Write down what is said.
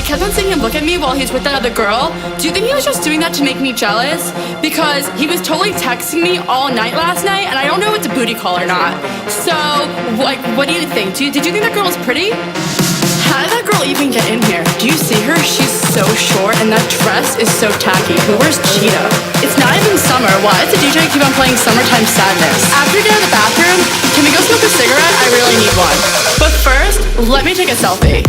kept on seeing him look at me while he's with that other girl. Do you think he was just doing that to make me jealous? Because he was totally texting me all night last night, and I don't know if it's a booty call or not. So, like, what do you think? Did you think that girl was pretty? How did that girl even get in here? Do you see her? She's so short, and that dress is so tacky. Who wears cheetah? It's not even summer. Why does the DJ keep on playing Summertime Sadness? After we get out of the bathroom, can we go smoke a cigarette? I really need one. But first, let me take a selfie.